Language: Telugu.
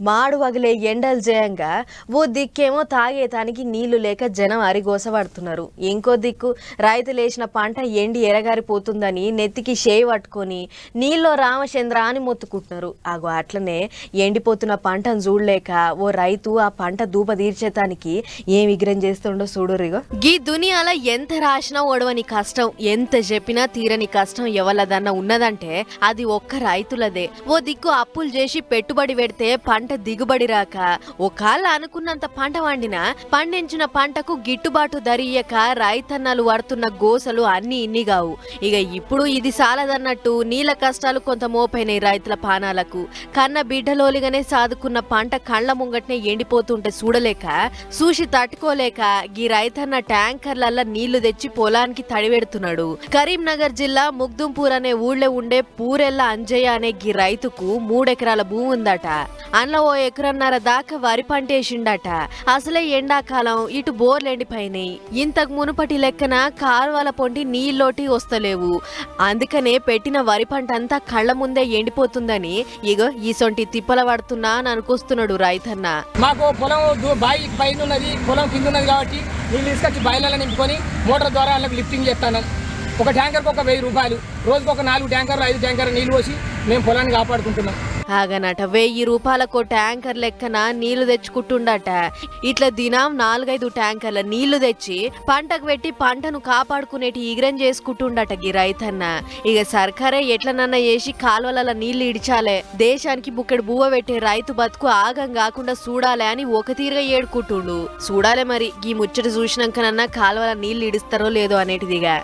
మాడు వగిలే ఎండలు జయంగా ఓ దిక్కేమో తాగేతానికి నీళ్లు లేక జనం అరిగోసపడుతున్నారు. ఇంకో దిక్కు రైతులేసిన పంట ఎండి ఎరగారిపోతుందని నెత్తికి షేయి పట్టుకొని నీళ్ళో రామచంద్ర అని మొత్తుకుంటున్నారు. అగో అట్లనే ఎండిపోతున్న పంటను చూడలేక ఓ రైతు ఆ పంట దూప తీర్చేతానికి ఏం విగ్రహం చేస్తుండో చూడురిగో. గీ దునియాల ఎంత రాసినా ఓడవని కష్టం, ఎంత చెప్పినా తీరని కష్టం ఎవలదన్నా ఉన్నదంటే అది ఒక్క రైతులదే. ఓ దిక్కు అప్పులు చేసి పెట్టుబడి పెడితే పంట దిగుబడి రాక ఒకళ్ళ అనుకున్నంత పంట వండినా పండించిన పంటకు గిట్టుబాటు ధరియక రైతన్నలు పడుతున్న గోసలు అన్ని ఇన్ని కావు. ఇక ఇప్పుడు ఇది సాలదన్నట్టు నీళ్ళ కష్టాలు కొంత మోపైనాయి రైతుల పానాలకు. కన్న బిడ్డలోలిగానే సాదుకున్న పంట కళ్ళ ముంగట్నే ఎండిపోతుంటే చూడలేక చూసి తట్టుకోలేక గీ రైతన్న ట్యాంకర్లల్లా నీళ్లు తెచ్చి పొలానికి తడివెడుతున్నాడు. కరీంనగర్ జిల్లా ముగ్దుంపూర్ అనే ఊళ్ళో ఉండే పూరెల్ల అంజయ్య అనే గీ రైతుకు 3 ఎకరాల భూమి ఉందట. అందులో ఓ ఎకరన్నర దాకా వరి పంటేసిండట. అసలే ఎండాకాలం, ఇటు బోర్లు ఎండిపోయినాయి. ఇంతకు మునుపటి లెక్కన కాలువల పొంటి నీళ్ళోటి వస్తలేవు. అందుకనే పెట్టిన వరి పంట అంతా కళ్ళ ముందే ఎండిపోతుందని ఇగో ఈసొంటి తిప్పల పడుతున్నా అని అనుకొస్తున్నాడు రైతన్న. మాకు పొలం బాయి పైన ఉన్నది, పొలం కింద ఉన్నది కాబట్టి నీళ్ళు తీసుకొచ్చి బాయిలలో నింపుకొని మోటార్ ద్వారా వాళ్ళకి లిఫ్టింగ్ చేస్తాను. ఒక ట్యాంకర్కి ఒక 1000 రూపాయలు, రోజుకు ఒక 4 ట్యాంకర్లు 5 ట్యాంకర్లు నీళ్ళు పోసి మేము పొలాన్ని కాపాడుకుంటున్నాం. ఆగనట 1000 రూపాయలకు ట్యాంకర్ లెక్కన నీళ్లు తెచ్చుకుంటుండట. ఇట్లా దినం 4-5 ట్యాంకర్ల నీళ్లు తెచ్చి పంటకు పెట్టి పంటను కాపాడుకునేటి ఈగ్రం చేసుకుంటుండట గీ రైతన్న. ఇక సర్కారే ఎట్లనన్నా చేసి కాలువల నీళ్లు ఇడిచాలే, దేశానికి బుక్కెడు బువ్వ పెట్టే రైతు బతుకు ఆగం కాకుండా చూడాలే అని ఒక తీరుగా ఏడుకుంటుండు. చూడాలే మరి గీ ముచ్చట చూసినాకనన్నా కాలువల నీళ్లు ఇడిస్తారో లేదో అనేటిదిగా.